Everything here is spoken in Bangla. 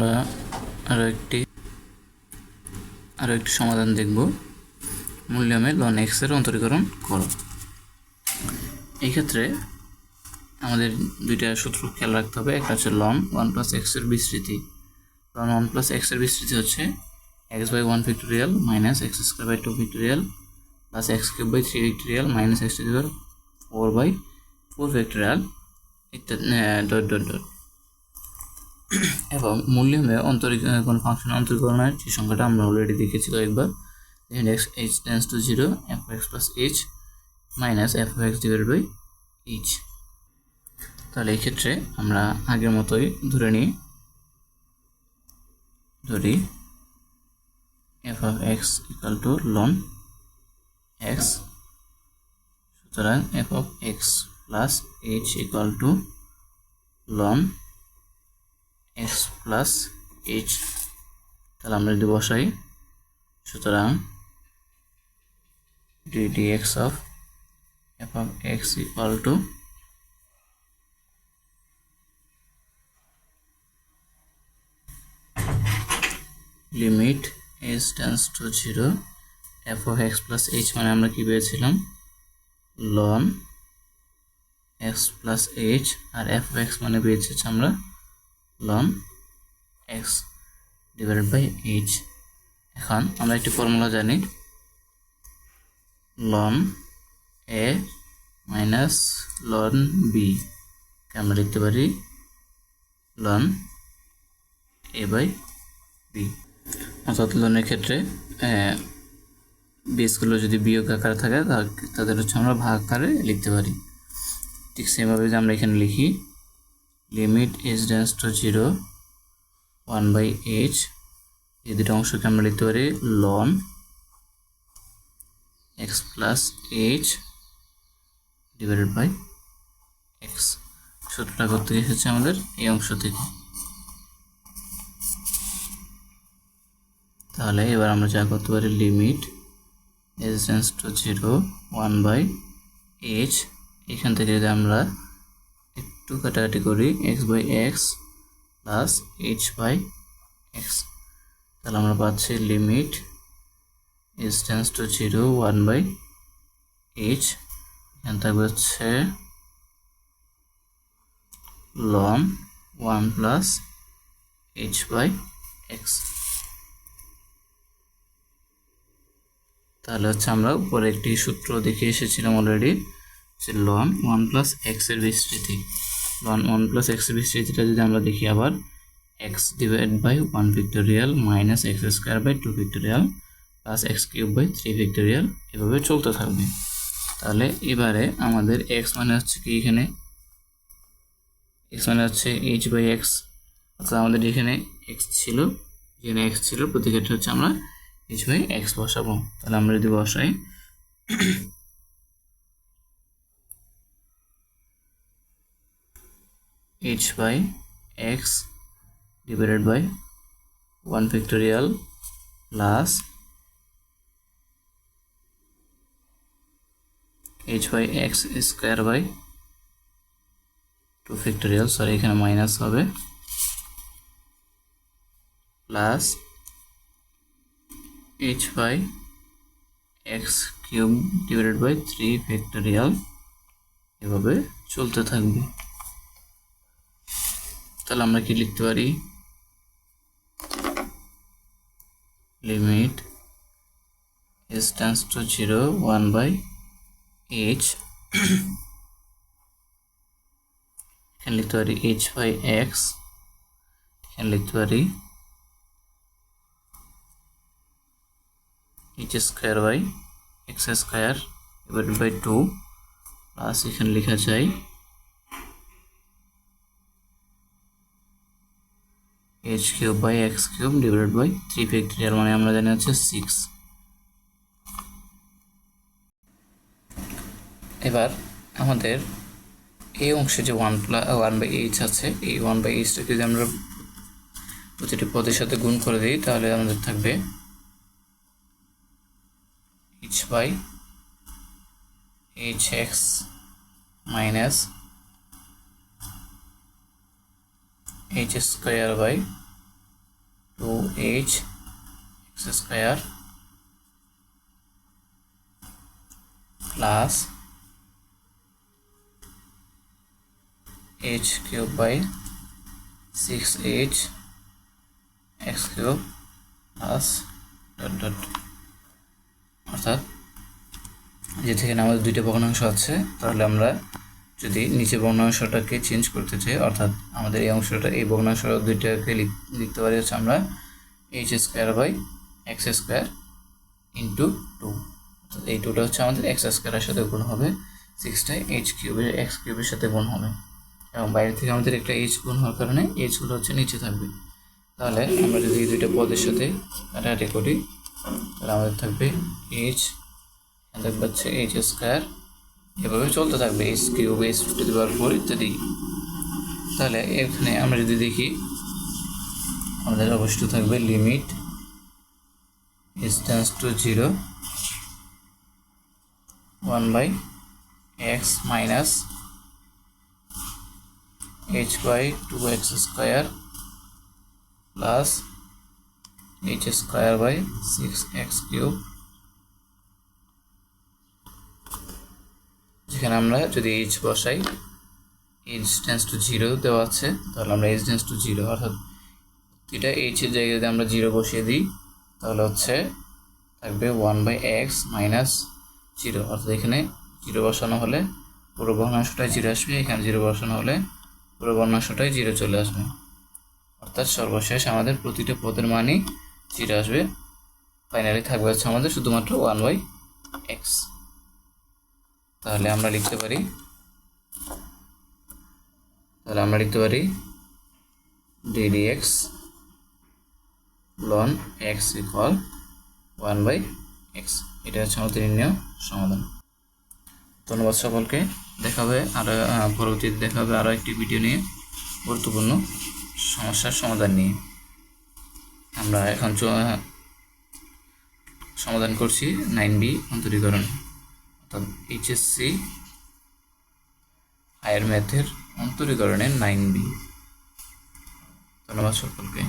আমরা আরও একটি সমাধান দেখব। মূল্যায়নে লন এক্স এর অন্তরীকরণ করো। এই ক্ষেত্রে আমাদের দুইটা সূত্র খেয়াল রাখতে হবে। একটা হচ্ছে লন 1 + x এর বিস্তৃতি। লন 1 + x এর বিস্তৃতি হচ্ছে x/1 factorial minus x² 2 factorial plus x³ 3 factorial minus x⁴/4 factorial ইত্যাদি ডট ডট ডট। এবং মূল্যায়নে কোনো ফাংশন অন্তরীকরণের যে সংখ্যাটা আমরা অলরেডি দেখেছি কয়েকবার, h tends to 0 f(x + h minus f(x) / h। তাহলে এই ক্ষেত্রে আমরা আগের মতোই ধরি f(x) = ln x। সুতরাং f(x + h) = ln x + h। তাহলে আমরা যদি বসাই, সুতরাং ddx of f(x) = limit h tends to 0 f(x + h) মানে আমরা কি পেয়েছিলাম ln x + h, আর f(x) মানে পেয়েছি আমরা ln x / h। এখন আমরা একটি ফর্মুলা জানি, ln a minus ln b কে আমরা লিখতে পারি ln a/b। অর্থাৎ লনের ক্ষেত্রে বেসগুলো যদি বিয়োগ আকারে থাকে তাদের হচ্ছে আমরা ভাগ আকারে লিখতে পারি। ঠিক সেমভাবে যে আমরা এখানে লিখি limit h tends to 0 1/h, এই দুটো অংশকে আমরা লিখতে পারি ln x + h / x। সূত্রটা করতে এসেছে আমাদের এই অংশ থেকে। তাহলে এবার আমরা যা করতে পারি limit h tends to 0 1/h, এখান থেকে যদি আমরা একটু কাটাকাটি করি x/x প্লাস h/x, তাহলে আমরা পাচ্ছি limit h tends to 0 1/h, এখান থাকবে হচ্ছে ln 1 + h/x। তাহলে হচ্ছে আমরা উপরে একটি সূত্র দেখে এসেছিলাম অলরেডি, যে ln 1 + x এর বিস্তৃতি। ln 1 + x এর বিস্তৃতিটা যদি আমরা দেখি আবার x/1 factorial minus x² / 2 factorial plus x³ / 3 factorial এভাবে চলতে থাকবে। তাহলে এবারে আমাদের x মানে হচ্ছে কি, এখানে x মানে হচ্ছে h/x, অর্থাৎ আমাদের এখানে x ছিল, প্রতি ক্ষেত্রে হচ্ছে আমরা h/x বসাবো। তাহলে আমরা যদি বসাই h/x / 1 factorial plus h/x² / 2 factorial, sorry এখানে মাইনাস হবে, প্লাস h/x³ / 3 ফ্যাক্টোরিয়াল এভাবে চলতে থাকবে। তাহলে আমরা কি লিখতে পারি limit h tends to 0 1/h, এখানে লিখতে পারি h/x, এখানে লিখতে পারি h² / 2 প্লাস এখানে লেখা যায় h³ / x³ / 3 ফ্যাক্টোরিয়াল, মানে আমরা জানি হচ্ছে 6। এবার আমাদের এই অংশে যে 1/h আছে, এই 1/hটাকে যদি আমরা প্রতিটি পদের সাথে গুণ করে দিই, তাহলে আমাদের থাকবে h/hx minus h² / 2h x square plus h cube by 6h x cube plus dot dot. অর্থাৎ যে থেকে আমাদের দুইটা ভগ্নাংশ আছে, তাহলে আমরা যদি নিচে ভগ্নাংশটাকে চেঞ্জ করতে চাই, অর্থাৎ আমাদের এই অংশটা এই ভগ্নাংশ দুইটাকে লিখতে পারি হচ্ছে আমরা h square by x square into 2। অর্থাৎ এই 2টা হচ্ছে আমাদের এক্স স্কয়ারের সাথে গুণ হবে, 6টা h কিউবের এক্স কিউবের সাথে গুণ হবে, এবং বাইরে থেকে আমাদের একটা h গুণ হওয়ার কারণে h গুলো হচ্ছে নিচে থাকবে। তাহলে আমরা যদি এই দুইটা পদের সাথে কাটাকাটি করি, তাহলে আমাদের থাকবে h, দেখবে হচ্ছে h স্কয়ার, এভাবে চলতে থাকবে h cube h to the power 4 ইত্যাদি। তাহলে এখানে আমরা যদি দেখি, আমাদের অবশ্যই থাকবে limit h tends to 0 1/x minus h by 2x square plus h square by 6x cube. যেখানে আমরা যদি h বসাই, h টেন্ডস টু 0 দেওয়া আছে, তাহলে আমরা h টেন্ডস টু 0, অর্থাৎ এটা h এর জায়গায় যদি আমরা 0 বসিয়ে দিই, তাহলে হচ্ছে থাকবে 1/x মাইনাস 0। অর্থাৎ এখানে 0 বসানো হলে পুরো ভগ্নাংশটাই 0 আসবে, এখানে 0 বসানো হলে পুরো ভগ্নাংশটাই 0 চলে আসবে। অর্থাৎ সর্বশেষ আমাদের প্রতিটা পদের মানই 0 আসবে। ফাইনালি থাকবে হচ্ছে আমাদের শুধুমাত্র 1/x। তাহলে আমরা লিখতে পারি ddx ln x equal 1/x। এটা হচ্ছে আমাদের নির্ণয় সমাধান। ধন্যবাদ সকলকে। দেখাবে আরো পরবর্তীতে দেখাবে আরো একটি ভিডিও নিয়ে, গুরুত্বপূর্ণ সমস্যার সমাধান নিয়ে। আমরা এখন সমাধান করছি 9b অন্তরীকরণ, অর্থাৎ এইচএসসি হায়ার ম্যাথের অন্তরীকরণের 9b। ধন্যবাদ সকলকে।